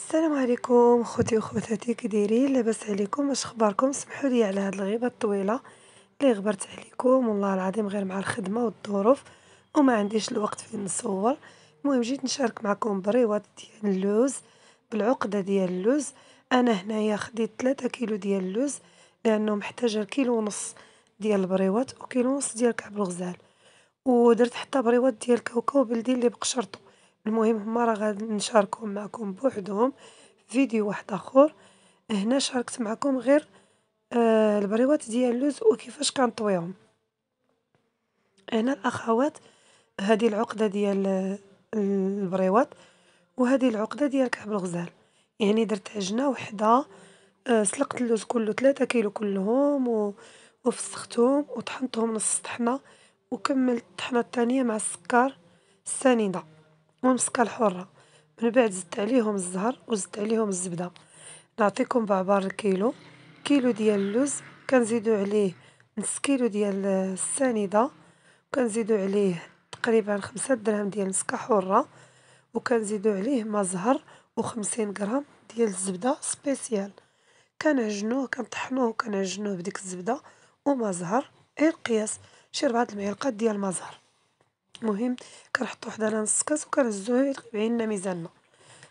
السلام عليكم خوتي وخواتاتي، كي دايرين؟ لاباس عليكم؟ واش اخباركم؟ سمحوا لي على هاد الغيبه الطويله اللي غبرت عليكم، والله العظيم غير مع الخدمه والظروف وما عنديش الوقت فين نصور. المهم جيت نشارك معكم بريوات ديال اللوز بالعقده ديال اللوز. انا هنايا خديت 3 كيلو ديال اللوز لانه محتاجه كيلو ونص ديال البريوات وكيلو ونص ديال كعب الغزال، ودرت حتى بريوات ديال كاوكاو بلدي اللي بقشرته. المهم هما راه غادي نشاركهم معكم بوحدهم في فيديو واحد اخر. هنا شاركت معكم غير البريوات ديال اللوز وكيفاش كنطويهم. هنا الاخوات، هذه العقده ديال البريوات وهذه العقده ديال كعب الغزال، يعني درت عجنه وحده. سلقت اللوز كله 3 كيلو كلهم وفسختهم وطحنتهم نص طحنه، وكملت الطحنه الثانيه مع السكر السنيده والمسكه الحره. من بعد زدت عليهم الزهر وزدت عليهم الزبده. نعطيكم بعبار الكيلو. كيلو ديال اللوز كنزيدو عليه نص كيلو ديال السنيده، وكنزيدو عليه تقريبا 5 دراهم ديال المسكه حره، وكنزيدو عليه ما زهر و50 غرام ديال الزبده سبيسيال. كنعجنوه كنطحنوه وكنعجنوه بديك الزبده وما زهر غير القياس، شي 4 المعالق ديال ما زهر. المهم كنحطو حدانا نص كاس وكنهزوه بعيننا ميزاننا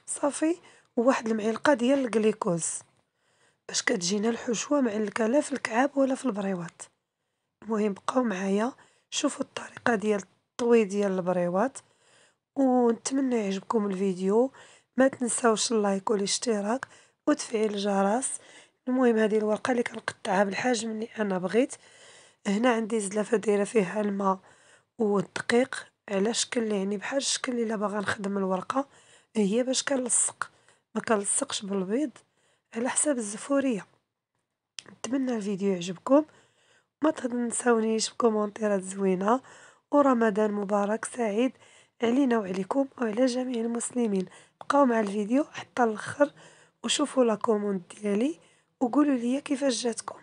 صافي، وواحد المعلقه ديال الكليكوز باش كتجينا الحشوه معلكه لا في الكعاب ولا في البريوات. المهم بقاو معايا شوفوا الطريقه ديال الطوي ديال البريوات، ونتمنى يعجبكم الفيديو. ما تنساوش اللايك والاشتراك وتفعيل الجرس. المهم هذه الورقه اللي كنقطعها بالحجم اللي انا بغيت. هنا عندي زلافه دايره فيها الماء والدقيق على شكل يعني بحال الشكل اللي باغا نخدم الورقه، هي باش كنلصق، ما كنلصقش بالبيض على حساب الزفوريه. نتمنى الفيديو يعجبكم، ما تنساونيش بكومونتيرات زوينه، ورمضان مبارك سعيد علينا وعليكم وعلى جميع المسلمين. بقاو مع الفيديو حتى الاخر وشوفوا لا كوموند ديالي وقولوا لي كيفاش جاتكم.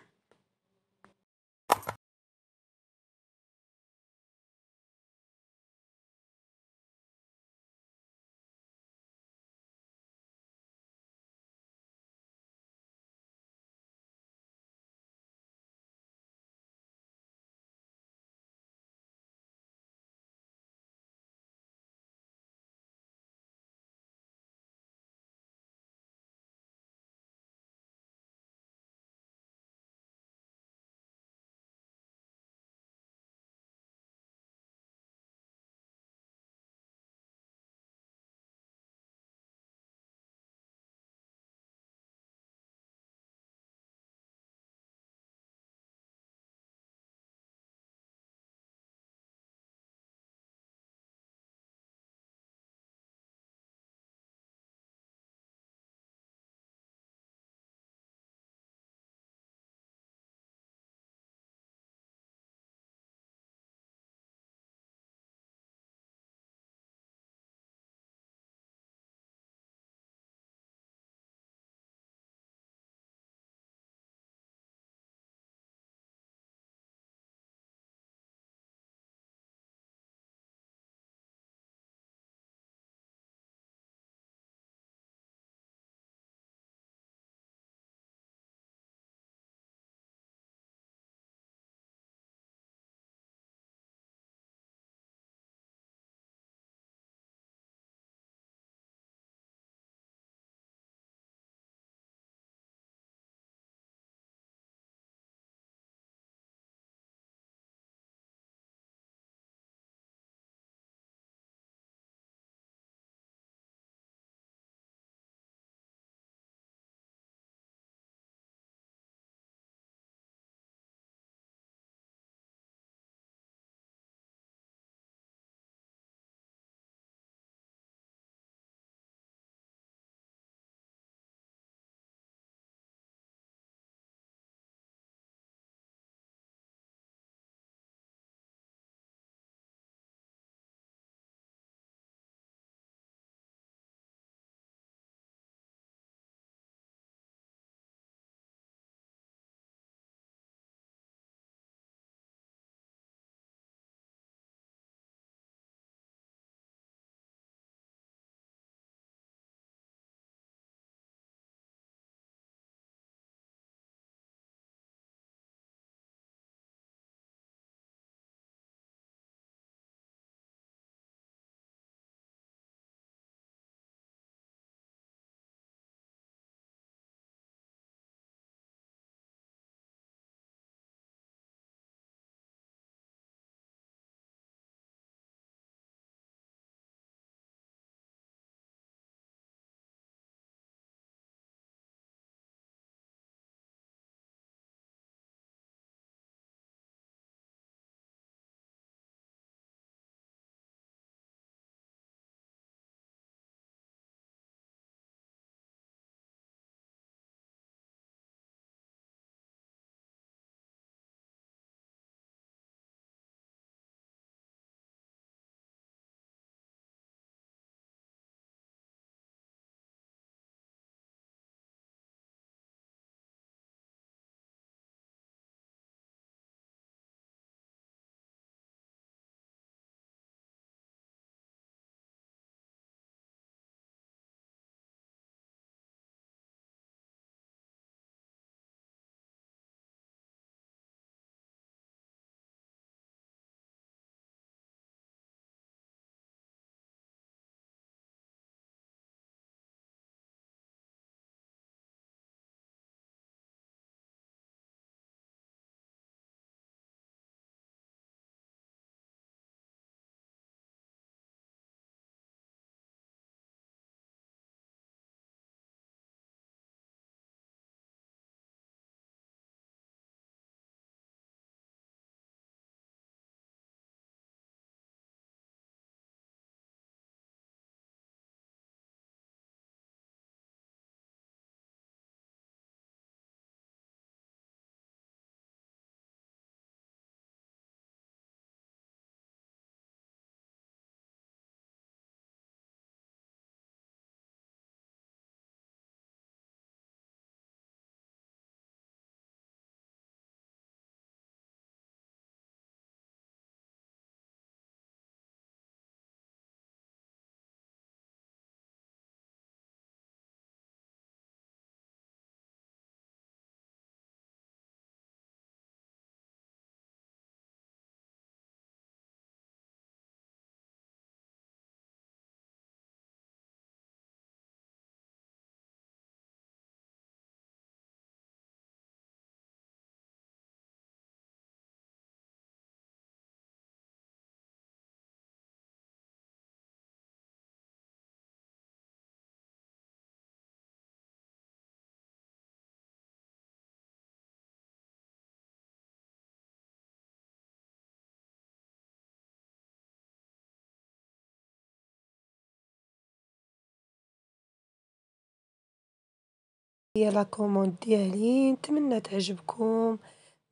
هي لا كوموند ديالي، نتمنى تعجبكم،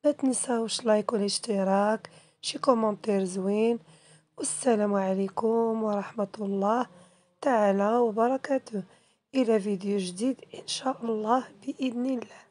ما تنساوش لايك والاشتراك، شي كومونتير زوين، والسلام عليكم ورحمة الله تعالى وبركاته، إلى فيديو جديد إن شاء الله بإذن الله.